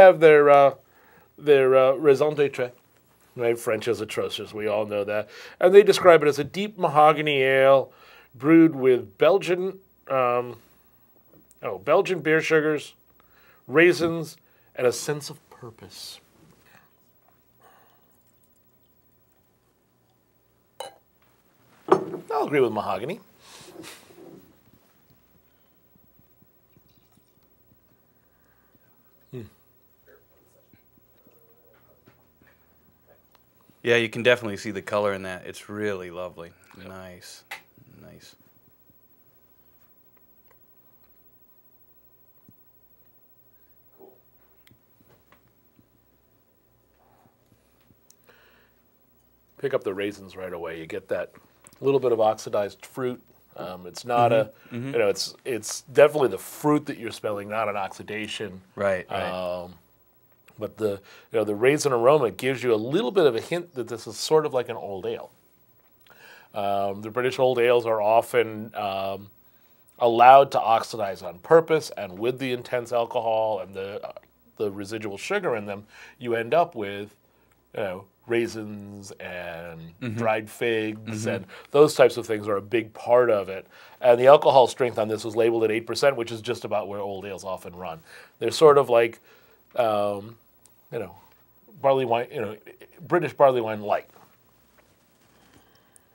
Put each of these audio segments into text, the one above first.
have their raison d'etre. Right? French is atrocious. We all know that. And they describe it as a deep mahogany ale brewed with Belgian beer sugars, raisins, and a sense of purpose. I'll agree with mahogany. Yeah, you can definitely see the color in that. It's really lovely. Yep. Nice. Nice. Cool. Pick up the raisins right away. You get that little bit of oxidized fruit. It's not it's definitely the fruit that you're smelling, not an oxidation. Right. Right. But the raisin aroma gives you a little bit of a hint that this is sort of like an old ale. The British old ales are often allowed to oxidize on purpose, and with the intense alcohol and the residual sugar in them, you end up with raisins and dried figs, and those types of things are a big part of it. And the alcohol strength on this was labeled at 8%, which is just about where old ales often run. They're sort of like barley wine, British barley wine light.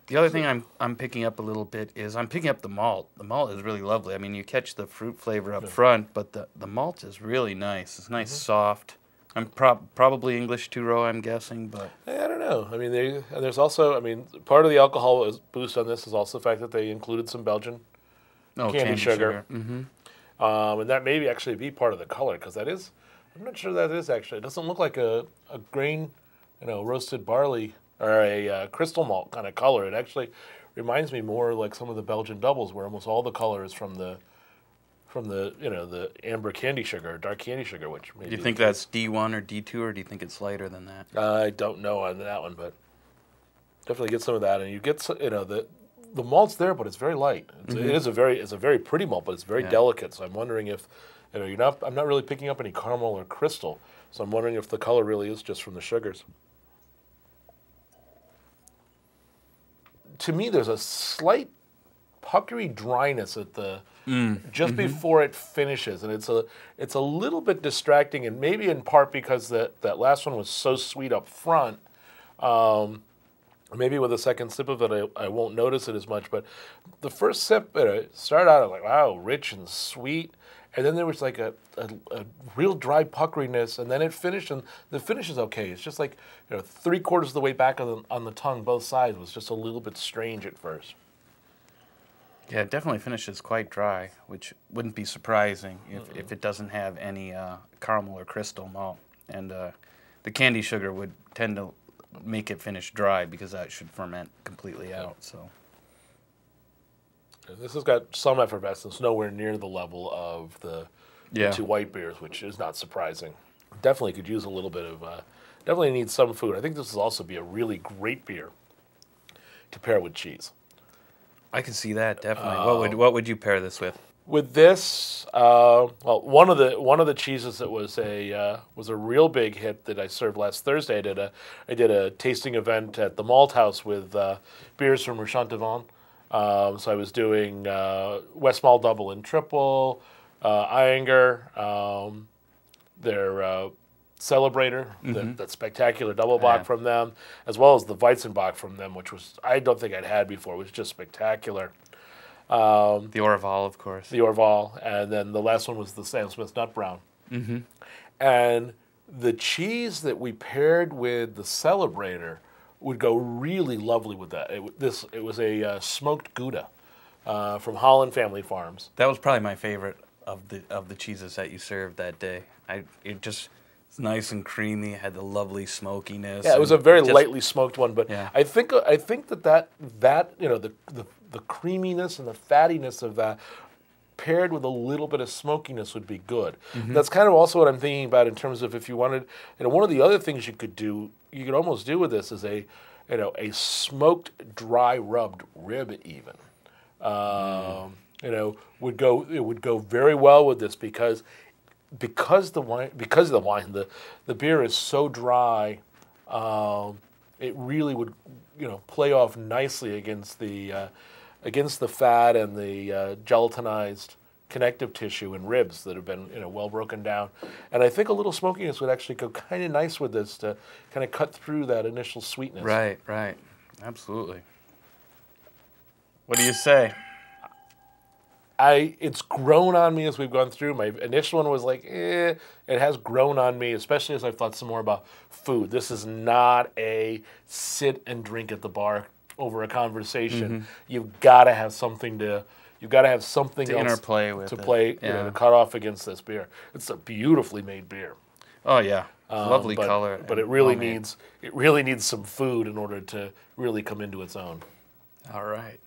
The other thing I'm picking up a little bit is I'm picking up the malt. The malt is really lovely. I mean, you catch the fruit flavor up front, but the malt is really nice. It's nice, soft. I'm probably English two-row, I'm guessing, but I don't know. I mean, there's also, part of the alcohol boost on this is also the fact that they included some Belgian candy sugar. And that may actually be part of the color, because that is. I'm not sure that is actually. It doesn't look like a grain, roasted barley or a crystal malt kind of color. It actually reminds me more like some of the Belgian doubles, where almost all the color is from the the amber candy sugar, dark candy sugar. Which maybe do you think that's D1 or D2, or do you think it's lighter than that? I don't know on that one, but definitely get some of that, and you get the malt's there, but it's very light. It's a very pretty malt, but it's very delicate. So I'm wondering if. I'm not really picking up any caramel or crystal, so I'm wondering if the color really is just from the sugars. To me, there's a slight puckery dryness at the just before it finishes, and it's a little bit distracting, and maybe in part because that last one was so sweet up front. Maybe with a second sip of it, I won't notice it as much. But the first sip, it started out like, wow, rich and sweet. And then there was like a real dry puckeriness, and then it finished, and the finish is okay. It's just like 3/4 of the way back on the tongue, both sides was just a little bit strange at first. Yeah, it definitely finishes quite dry, which wouldn't be surprising if it doesn't have any caramel or crystal malt. And the candy sugar would tend to make it finish dry because that should ferment completely out. So. This has got some effervescence, nowhere near the level of the two white beers, which is not surprising. Definitely could use a little bit of, definitely needs some food. I think this will also be a really great beer to pair with cheese. I can see that, definitely. What would you pair this with? With this, well, one of the cheeses that was a real big hit that I served last Thursday. I did a tasting event at the Malt House with beers from Ruchant-Devon. So I was doing Westmalle Double and Triple, Eyinger, their Celebrator, that spectacular double bock from them, as well as the Weizenbock from them, which I don't think I'd had before. It was just spectacular. The Orval, of course. The Orval, and then the last one was the Sam Smith Nut Brown. And the cheese that we paired with the Celebrator would go really lovely with that. It was a smoked Gouda from Holland Family Farms. That was probably my favorite of the cheeses that you served that day. It's nice and creamy. It had the lovely smokiness. Yeah, it was a very lightly smoked one, but yeah. I think that the creaminess and the fattiness of that paired with a little bit of smokiness would be good. That's kind of also what I'm thinking about in terms of if you wanted, one of the other things you could almost do with this is a smoked dry rubbed rib even. It would go very well with this because because the beer is so dry, it really would, play off nicely against the fat and the gelatinized connective tissue and ribs that have been, well broken down. And I think a little smokiness would actually go kind of nice with this to kind of cut through that initial sweetness. Right, right. Absolutely. What do you say? It's grown on me as we've gone through. My initial one was like, It has grown on me, especially as I've thought some more about food. This is not a sit and drink at the bar over a conversation. Mm-hmm. You've got to have something to something To else interplay with to it. play, Yeah. to cut off against this beer. It's a beautifully made beer. Oh yeah, lovely color. But it really needs some food in order to really come into its own. All right.